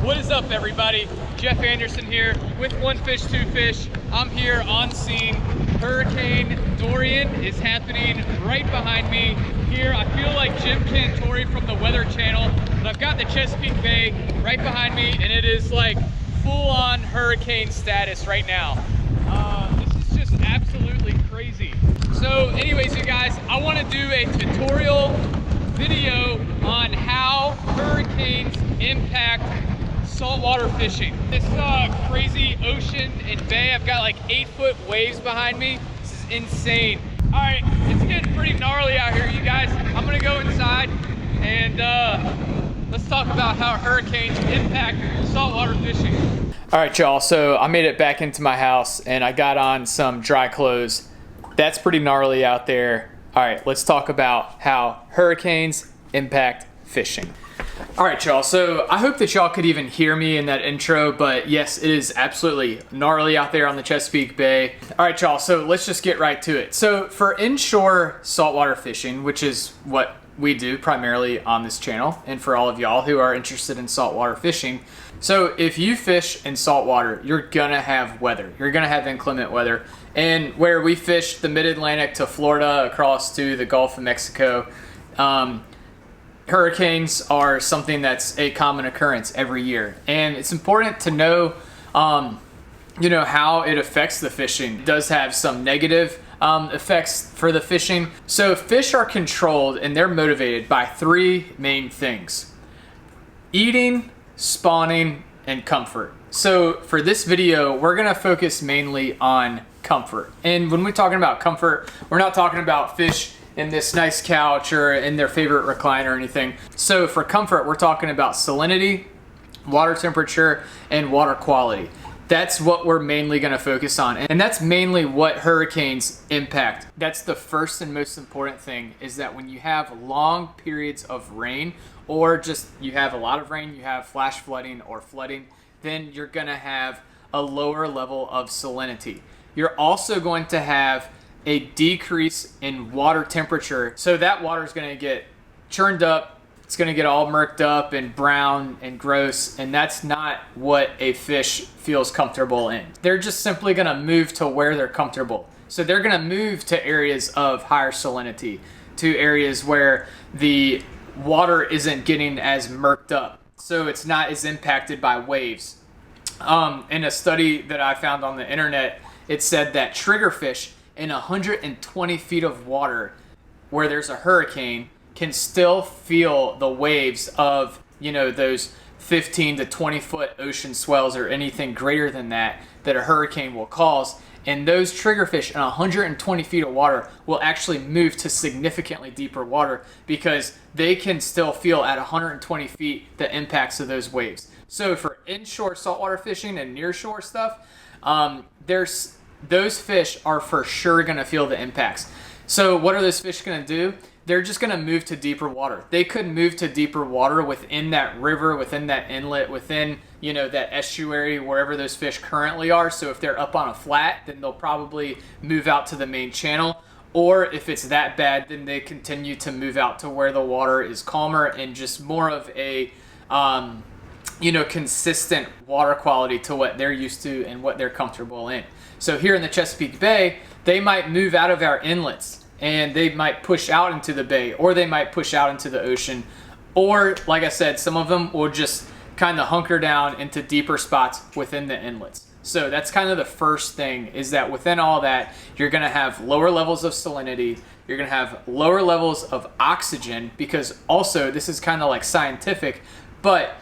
What is up, everybody? Jeff Anderson here with One Fish, Two Fish. I'm here on scene. Hurricane Dorian is happening right behind me here. I feel like Jim Cantori from the Weather Channel, but I've got the Chesapeake Bay right behind me, and it is like full-on hurricane status right now. This is just absolutely crazy. So anyways, you guys, I want to do a tutorial video on how hurricanes impact saltwater fishing. This crazy ocean and bay, I've got like 8-foot waves behind me. This is insane. All right, it's getting pretty gnarly out here, you guys. I'm gonna go inside and let's talk about how hurricanes impact saltwater fishing. All right, y'all, so I made it back into my house and I got on some dry clothes. That's pretty gnarly out there. All right, let's talk about how hurricanes impact fishing. All right, y'all, so I hope that y'all could even hear me in that intro, but yes, it is absolutely gnarly out there on the Chesapeake Bay. All right, y'all, so let's just get right to it. So for inshore saltwater fishing, which is what we do primarily on this channel, and for all of y'all who are interested in saltwater fishing, so if you fish in saltwater, you're gonna have weather. You're gonna have inclement weather. And where we fish the mid-Atlantic to Florida, across to the Gulf of Mexico, hurricanes are something that's a common occurrence every year. And it's important to know, you know, how it affects the fishing. It does have some negative effects for the fishing. So fish are controlled and they're motivated by 3 main things: eating, spawning, and comfort. So for this video, we're gonna focus mainly on comfort. And when we're talking about comfort, we're not talking about fish in this nice couch or in their favorite recliner or anything. So for comfort, we're talking about salinity, water temperature, and water quality. That's what we're mainly gonna focus on. And that's mainly what hurricanes impact. That's the first and most important thing, is that when you have long periods of rain, or just you have a lot of rain, you have flash flooding or flooding, then you're gonna have a lower level of salinity. You're also going to have a decrease in water temperature. So that water is going to get churned up. It's going to get all murked up and brown and gross. And that's not what a fish feels comfortable in. They're just simply going to move to where they're comfortable. So they're going to move to areas of higher salinity, to areas where the water isn't getting as murked up. So it's not as impacted by waves. In a study that I found on the internet, it said that triggerfish in 120 feet of water where there's a hurricane can still feel the waves of, you know, those 15 to 20 foot ocean swells or anything greater than that a hurricane will cause. And those triggerfish in 120 feet of water will actually move to significantly deeper water because they can still feel at 120 feet the impacts of those waves. So for inshore saltwater fishing and nearshore stuff, those fish are for sure going to feel the impacts. So what are those fish going to do? They're just going to move to deeper water. They could move to deeper water within that river, within that inlet, within, you know, that estuary, wherever those fish currently are. So if they're up on a flat, then they'll probably move out to the main channel. Or if it's that bad, then they continue to move out to where the water is calmer and just more of a, you know, consistent water quality to what they're used to and what they're comfortable in. So here in the Chesapeake Bay, they might move out of our inlets and they might push out into the bay, or they might push out into the ocean. Or like I said, some of them will just kind of hunker down into deeper spots within the inlets. So that's kind of the first thing, is that within all that, you're gonna have lower levels of salinity, you're gonna have lower levels of oxygen, because also this is kind of like scientific, but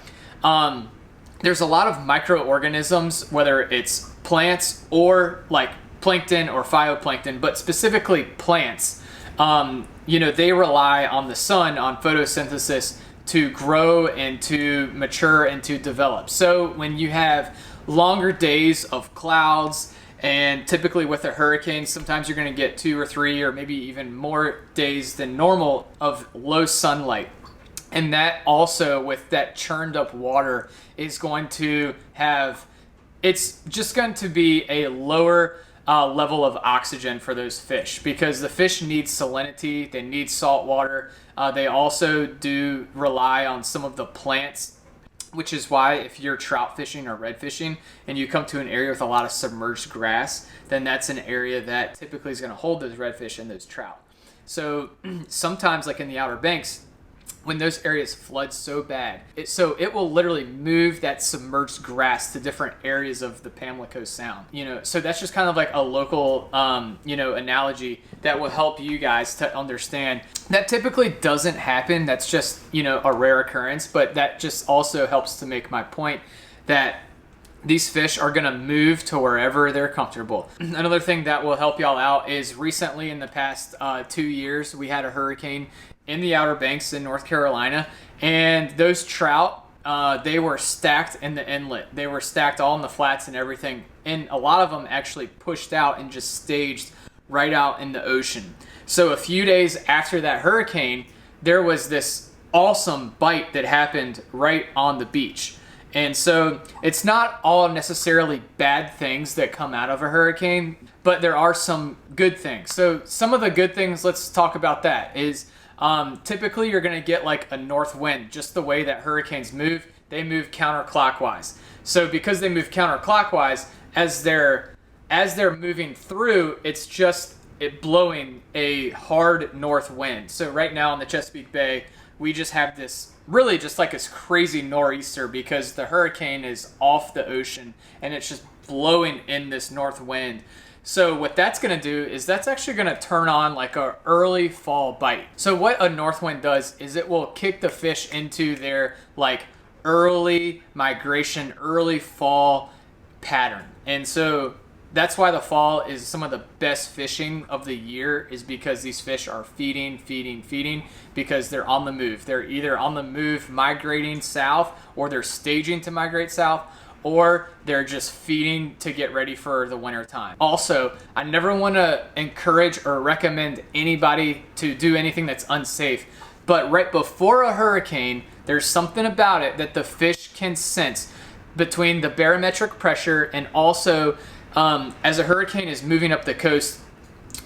there's a lot of microorganisms, whether it's plants or like plankton or phytoplankton, but specifically plants, you know, they rely on the sun, on photosynthesis to grow and to mature and to develop. So when you have longer days of clouds, and typically with a hurricane, sometimes you're going to get 2 or 3 or maybe even more days than normal of low sunlight. And that also, with that churned up water, is going to have, it's just going to be a lower level of oxygen for those fish, because the fish need salinity, they need salt water. They also do rely on some of the plants which is why if you're trout fishing or red fishing and you come to an area with a lot of submerged grass, then that's an area that typically is going to hold those redfish and those trout. So sometimes, like in the Outer Banks, when those areas flood so bad, it will literally move that submerged grass to different areas of the Pamlico Sound. So that's just kind of like a local, analogy that will help you guys to understand that typically doesn't happen. That's just, a rare occurrence, but that just also helps to make my point that these fish are going to move to wherever they're comfortable. Another thing that will help y'all out is recently in the past 2 years, we had a hurricane in the Outer Banks in North Carolina, and those trout, they were stacked in the inlet. They were stacked all in the flats and everything, and a lot of them actually pushed out and just staged right out in the ocean. So a few days after that hurricane, there was this awesome bite that happened right on the beach. And so it's not all necessarily bad things that come out of a hurricane, but there are some good things. So some of the good things, let's talk about that, is typically you're going to get like a north wind. Just the way that hurricanes move, they move counterclockwise. So because they move counterclockwise, as they're moving through, it's blowing a hard north wind. So right now in the Chesapeake Bay, we just have this really just like this crazy nor'easter because the hurricane is off the ocean and it's just blowing in this north wind. So what that's going to do is that's actually going to turn on like a early fall bite. So what a north wind does is it will kick the fish into their like early migration, early fall pattern. And so that's why the fall is some of the best fishing of the year, is because these fish are feeding because they're on the move. They're either on the move migrating south, or they're staging to migrate south, or they're just feeding to get ready for the winter time. Also, I never want to encourage or recommend anybody to do anything that's unsafe, but right before a hurricane, there's something about it that the fish can sense between the barometric pressure and also as a hurricane is moving up the coast,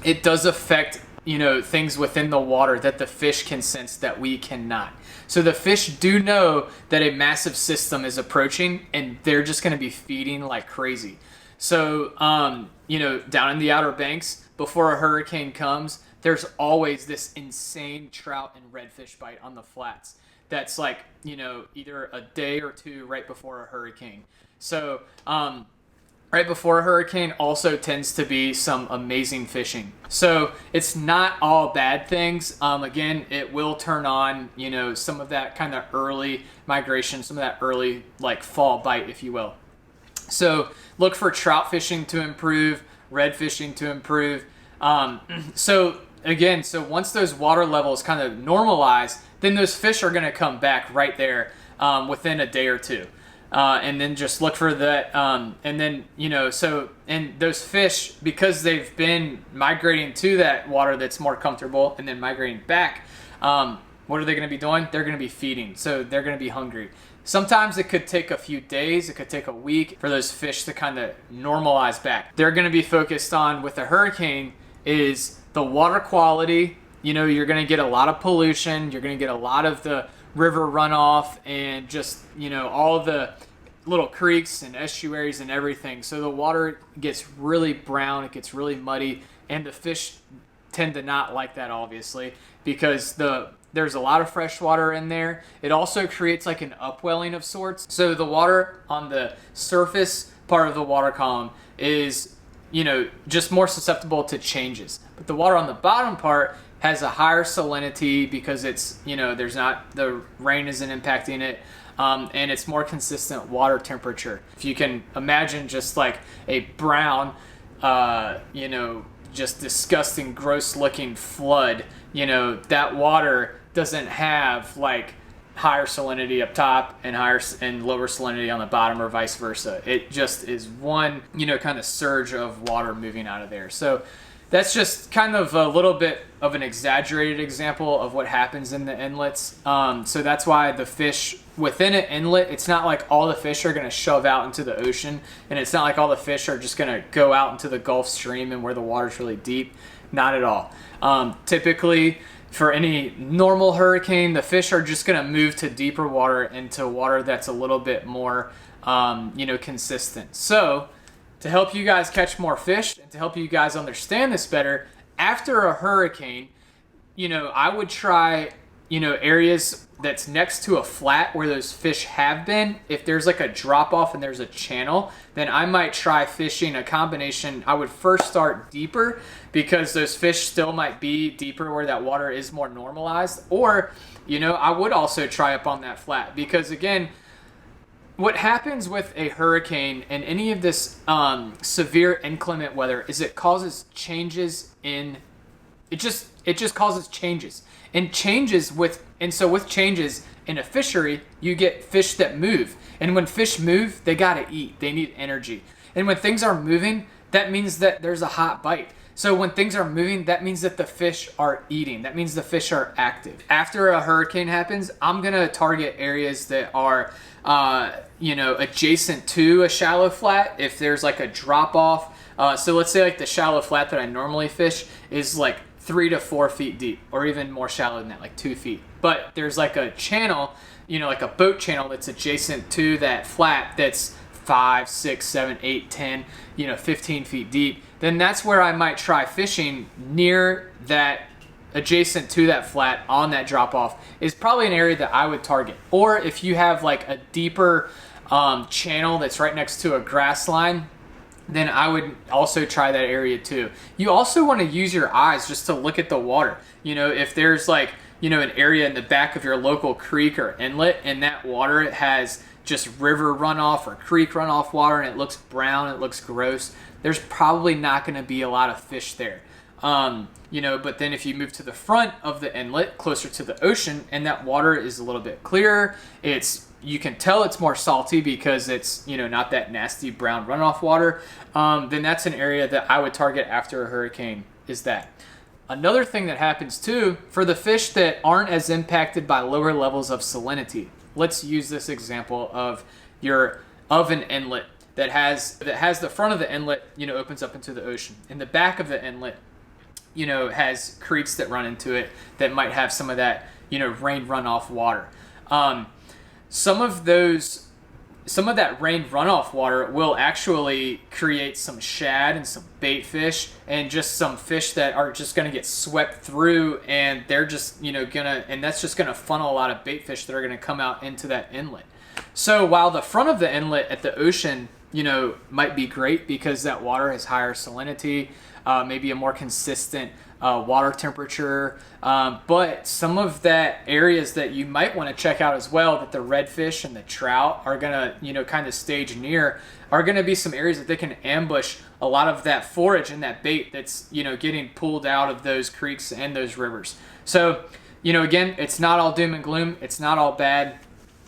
it does affect, things within the water that the fish can sense that we cannot. So the fish do know that a massive system is approaching, and they're just going to be feeding like crazy. So, down in the Outer Banks, before a hurricane comes, there's always this insane trout and redfish bite on the flats. That's like, either a day or two right before a hurricane. So, right before a hurricane also tends to be some amazing fishing. So it's not all bad things. Again, it will turn on, some of that kind of early migration, some of that early like fall bite, if you will. So look for trout fishing to improve, red fishing to improve. So once those water levels kind of normalize, then those fish are going to come back right there within a day or two. And then just look for that. And those fish, because they've been migrating to that water that's more comfortable and then migrating back, what are they going to be doing? They're going to be feeding. So they're going to be hungry. Sometimes it could take a few days, it could take a week for those fish to kind of normalize back. They're going to be focused on, with a hurricane, is the water quality. You're going to get a lot of pollution. You're going to get a lot of the river runoff and just, all the little creeks and estuaries and everything. So the water gets really brown, it gets really muddy, and the fish tend to not like that, obviously, because there's a lot of fresh water in there. It also creates like an upwelling of sorts. So the water on the surface part of the water column is, just more susceptible to changes. But the water on the bottom part has a higher salinity because it's, the rain isn't impacting it, and it's more consistent water temperature. If you can imagine just like a brown, just disgusting, gross looking flood, that water doesn't have like higher salinity up top and lower salinity on the bottom, or vice versa. It just is one, kind of surge of water moving out of there. So that's just kind of a little bit of an exaggerated example of what happens in the inlets. So that's why the fish within an inlet, it's not like all the fish are going to shove out into the ocean, and it's not like all the fish are just going to go out into the Gulf Stream and where the water's really deep. Not at all. Typically, for any normal hurricane, the fish are just going to move to deeper water, into water that's a little bit more, consistent. So to help you guys catch more fish and to help you guys understand this better, after a hurricane, I would try, areas that's next to a flat where those fish have been. If there's like a drop off and there's a channel, then I might try fishing a combination. I would first start deeper because those fish still might be deeper where that water is more normalized. Or, I would also try up on that flat, because again, what happens with a hurricane and any of this severe inclement weather is it causes changes in, it just causes changes. And so with changes in a fishery, you get fish that move. And when fish move, they gotta eat. They need energy. And when things are moving, that means that there's a hot bite. So when things are moving, that means that the fish are eating. That means the fish are active. After a hurricane happens, I'm gonna target areas that are, adjacent to a shallow flat. If there's like a drop off, so let's say like the shallow flat that I normally fish is like 3 to 4 feet deep, or even more shallow than that, like 2 feet. But there's like a channel, like a boat channel that's adjacent to that flat that's 5, 6, 7, 8, 10, 15 feet deep. Then that's where I might try fishing near that, adjacent to that flat on that drop off is probably an area that I would target. Or if you have like a deeper channel that's right next to a grass line, then I would also try that area too. You also want to use your eyes just to look at the water. If there's like, an area in the back of your local creek or inlet and that water has just river runoff or creek runoff water and it looks brown, it looks gross, there's probably not going to be a lot of fish there. But then if you move to the front of the inlet closer to the ocean and that water is a little bit clearer, you can tell it's more salty because it's, not that nasty brown runoff water, then that's an area that I would target after a hurricane is that. Another thing that happens too, for the fish that aren't as impacted by lower levels of salinity, let's use this example of an inlet that has the front of the inlet, opens up into the ocean. In the back of the inlet, has creeks that run into it that might have some of that, rain runoff water. Some of that rain runoff water will actually create some shad and some bait fish and just some fish that are just going to get swept through, and they're just, and that's just going to funnel a lot of bait fish that are going to come out into that inlet. So while the front of the inlet at the ocean, might be great because that water has higher salinity, maybe a more consistent water temperature, but some of that areas that you might want to check out as well, that the redfish and the trout are gonna kind of stage near, are gonna be some areas that they can ambush a lot of that forage and that bait that's getting pulled out of those creeks and those rivers. So again, it's not all doom and gloom, it's not all bad.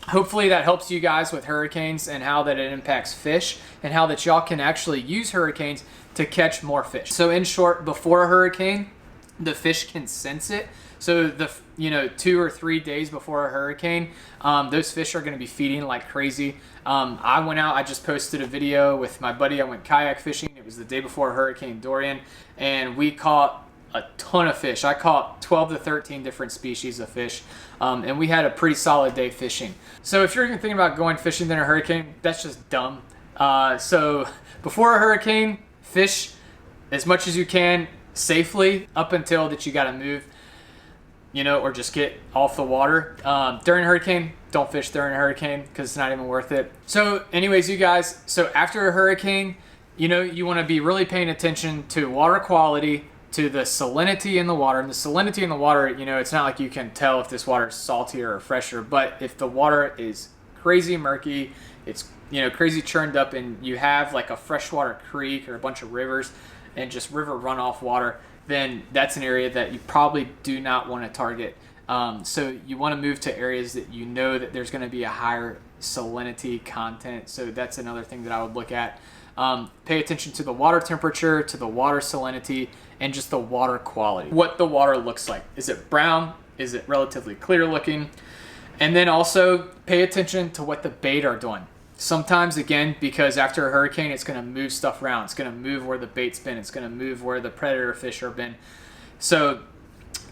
Hopefully that helps you guys with hurricanes and how that it impacts fish and how that y'all can actually use hurricanes to catch more fish. So in short, before a hurricane, the fish can sense it. So 2 or 3 days before a hurricane, those fish are going to be feeding like crazy. I went out, I just posted a video with my buddy. I went kayak fishing. It was the day before Hurricane Dorian, and we caught a ton of fish. I caught 12 to 13 different species of fish, and we had a pretty solid day fishing. So if you're even thinking about going fishing in a hurricane, that's just dumb. So before a hurricane, fish as much as you can safely up until that you got to move, or just get off the water. During a hurricane, don't fish during a hurricane because it's not even worth it. So anyways, you guys, so after a hurricane, you want to be really paying attention to water quality, to the salinity in the water. And the salinity in the water, it's not like you can tell if this water is saltier or fresher, but if the water is crazy murky, it's crazy churned up, and you have like a freshwater creek or a bunch of rivers and just river runoff water, then that's an area that you probably do not want to target. So you want to move to areas that that there's going to be a higher salinity content. So that's another thing that I would look at. Pay attention to the water temperature, to the water salinity, and just the water quality. What the water looks like. Is it brown? Is it relatively clear looking? And then also pay attention to what the bait are doing. Sometimes, again, because after a hurricane, it's going to move stuff around. It's going to move where the bait's been. It's going to move where the predator fish have been. So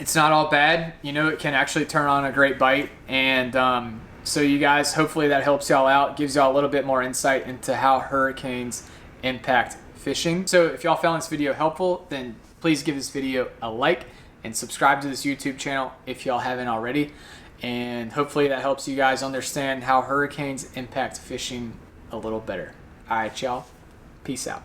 it's not all bad. You know, it can actually turn on a great bite. And so you guys, hopefully that helps y'all out, gives y'all a little bit more insight into how hurricanes impact fishing. So if y'all found this video helpful, then please give this video a like and subscribe to this YouTube channel if y'all haven't already. And hopefully that helps you guys understand how hurricanes impact fishing a little better. All right, y'all. Peace out.